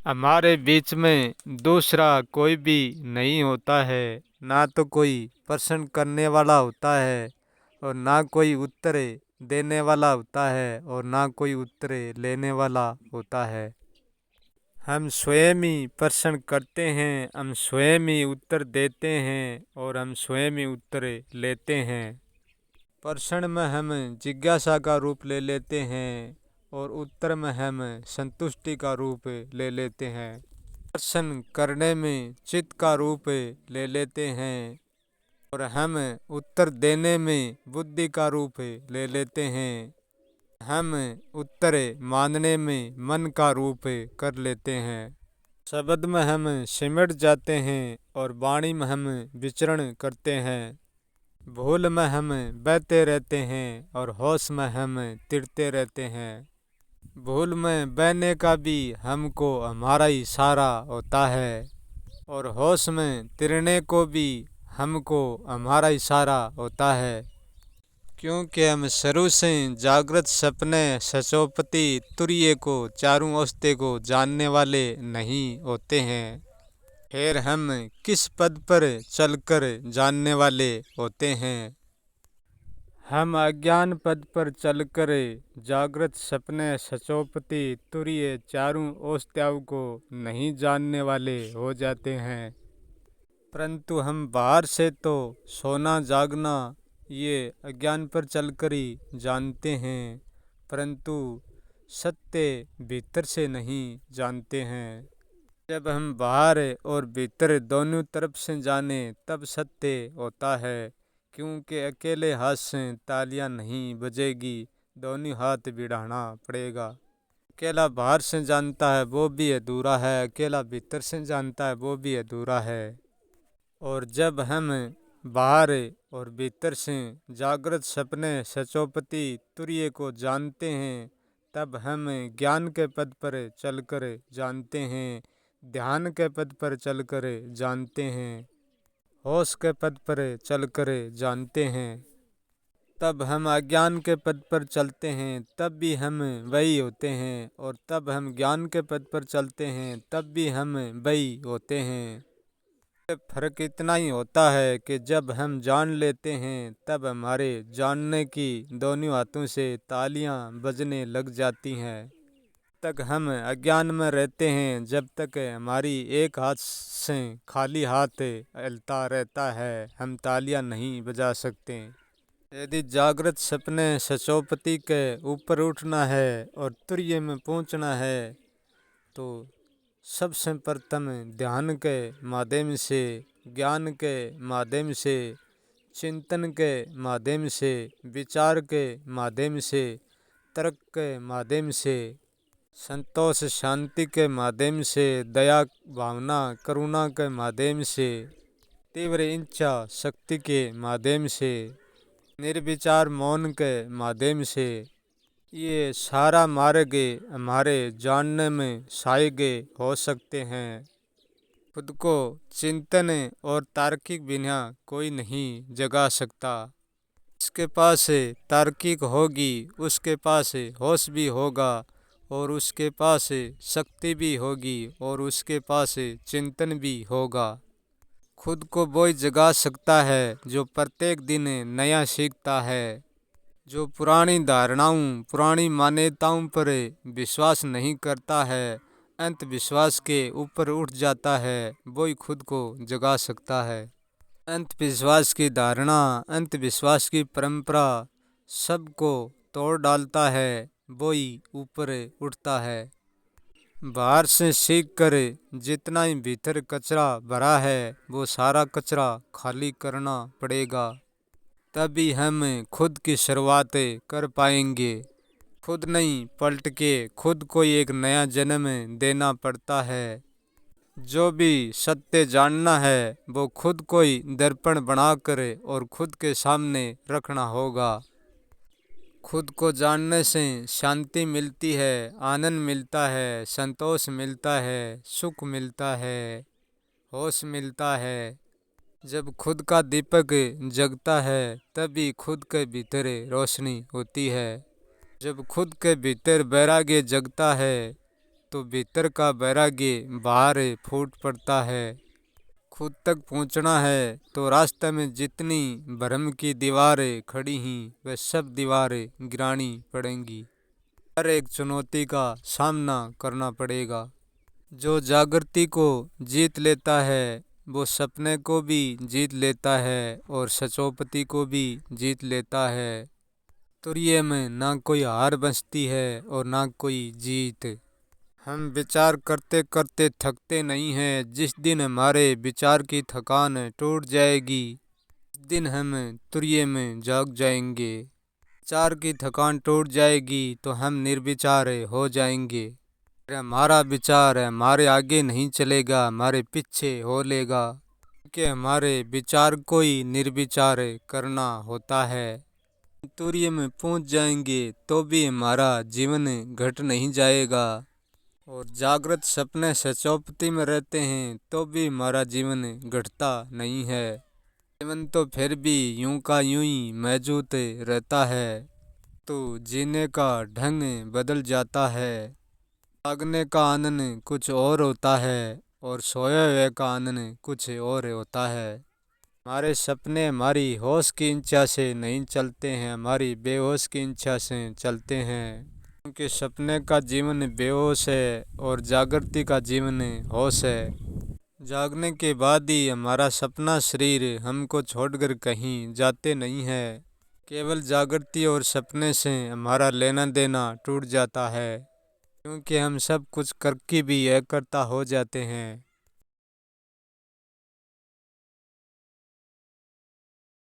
हमारे बीच में दूसरा कोई भी नहीं होता है। ना तो कोई प्रश्न करने वाला होता है और ना कोई उत्तर देने वाला होता है और ना कोई उत्तर लेने वाला होता है। हम स्वयं ही प्रश्न करते हैं, हम स्वयं ही उत्तर देते हैं और हम स्वयं ही उत्तर लेते हैं। प्रश्न में हम जिज्ञासा का रूप ले लेते हैं और उत्तर में हम संतुष्टि का रूप ले लेते हैं। प्रश्न करने में चित्त का रूप ले लेते हैं और हम उत्तर देने में बुद्धि का रूप ले लेते हैं। हम उत्तर मानने में मन का रूप कर लेते हैं। शब्द में हम सिमट जाते हैं और वाणी में हम विचरण करते हैं। भूल में हम बहते रहते हैं और होश में हम तिरते रहते हैं। भूल में बहने का भी हमको हमारा इशारा होता है और होश में तिरने को भी हमको हमारा इशारा होता है। क्योंकि हम शुरू से जागृत सपने सचोपति तुर्य को चारों अवस्थे को जानने वाले नहीं होते हैं। फिर हम किस पद पर चलकर जानने वाले होते हैं। हम अज्ञान पद पर चलकर जागृत सपने सचोपति तुर्य चारों अवस्थाओं को नहीं जानने वाले हो जाते हैं। परंतु हम बाहर से तो सोना जागना ये अज्ञान पर चलकर ही जानते हैं, परंतु सत्य भीतर से नहीं जानते हैं। जब हम बाहर और भीतर दोनों तरफ से जाने तब सत्य होता है। क्योंकि अकेले हाथ से तालियां नहीं बजेगी, दोनों हाथ बढ़ाना पड़ेगा। अकेला बाहर से जानता है वो भी अधूरा है, अकेला भीतर से जानता है वो भी अधूरा है। और जब हम बाहर और भीतर से जागृत सपने सचोपति तुर्य को जानते हैं, तब हम ज्ञान के पद पर चलकर जानते हैं, ध्यान के पद पर चलकर जानते हैं, होश के पद पर चलकर जानते हैं। तब हम अज्ञान के पद पर चलते हैं, तब भी हम वही होते हैं, और तब हम ज्ञान के पद पर चलते हैं, तब भी हम वही होते हैं। फर्क इतना ही होता है कि जब हम जान लेते हैं तब हमारे जानने की दोनों हाथों से तालियां बजने लग जाती हैं। तक हम अज्ञान में रहते हैं, जब तक हमारी एक हाथ से खाली हाथ हिलता रहता है हम तालियां नहीं बजा सकते। यदि जागृत सपने सचोपति के ऊपर उठना है और तुर्य में पहुंचना है तो सबसे प्रथम ध्यान के माध्यम से, ज्ञान के माध्यम से, चिंतन के माध्यम से, विचार के माध्यम से, तर्क के माध्यम से, संतोष शांति के माध्यम से, दया भावना करुणा के माध्यम से, तीव्र इच्छा शक्ति के माध्यम से, निर्विचार मौन के माध्यम से, ये सारा मार्ग हमारे जानने में सहायक हो सकते हैं। खुद को चिंतन और तार्किक बिना कोई नहीं जगा सकता। जिसके पास तार्किक होगी उसके पास होश भी होगा और उसके पास शक्ति भी होगी और उसके पास चिंतन भी होगा। खुद को वही जगा सकता है जो प्रत्येक दिन नया सीखता है, जो पुरानी धारणाओं पुरानी मान्यताओं पर विश्वास नहीं करता है, अंधविश्वास के ऊपर उठ जाता है, वही खुद को जगा सकता है। अंधविश्वास की धारणा, अंधविश्वास की परंपरा सबको तोड़ डालता है, वही ऊपर उठता है। बाहर से सीख कर जितना ही भीतर कचरा भरा है वो सारा कचरा खाली करना पड़ेगा, तभी हम खुद की शुरुआत कर पाएंगे। खुद नहीं पलट के खुद को एक नया जन्म देना पड़ता है। जो भी सत्य जानना है वो खुद को ही दर्पण बनाकर और खुद के सामने रखना होगा। खुद को जानने से शांति मिलती है, आनंद मिलता है, संतोष मिलता है, सुख मिलता है, होश मिलता है। जब खुद का दीपक जगता है तभी खुद के भीतर रोशनी होती है। जब खुद के भीतर वैराग्य जगता है तो भीतर का वैराग्य बाहर फूट पड़ता है। खुद तक पहुंचना है तो रास्ते में जितनी भ्रम की दीवारें खड़ी हैं वह सब दीवारें गिरानी पड़ेंगी। हर एक चुनौती का सामना करना पड़ेगा। जो जागृति को जीत लेता है वो सपने को भी जीत लेता है और सचोपति को भी जीत लेता है। तुरये में ना कोई हार बचती है और ना कोई जीत। हम विचार करते करते थकते नहीं हैं। जिस दिन हमारे विचार की थकान टूट जाएगी उस दिन हम तुरये में जाग जाएंगे। विचार की थकान टूट जाएगी तो हम निर्विचार हो जाएंगे। हमारा विचार हमारे आगे नहीं चलेगा, हमारे पीछे हो लेगा, क्योंकि हमारे विचार को ही निर्विचार करना होता है। तुरये में पहुंच जाएंगे तो भी हमारा जीवन घट नहीं जाएगा और जागृत सपने सचोपति में रहते हैं तो भी हमारा जीवन घटता नहीं है। जीवन तो फिर भी यूं का यूं ही मौजूद रहता है, तो जीने का ढंग बदल जाता है। जागने का आनंद कुछ और होता है और सोए हुए का आनंद कुछ और होता है। हमारे सपने हमारी होश की इच्छा से नहीं चलते हैं, हमारी बेहोश की इच्छा से चलते हैं। क्योंकि सपने का जीवन बेहोश है और जागृति का जीवन होश है। जागने के बाद ही हमारा सपना शरीर हमको छोड़कर कहीं जाते नहीं है। केवल जागृति और सपने से हमारा लेना देना टूट जाता है, क्योंकि हम सब कुछ करके भी एकरता हो जाते हैं।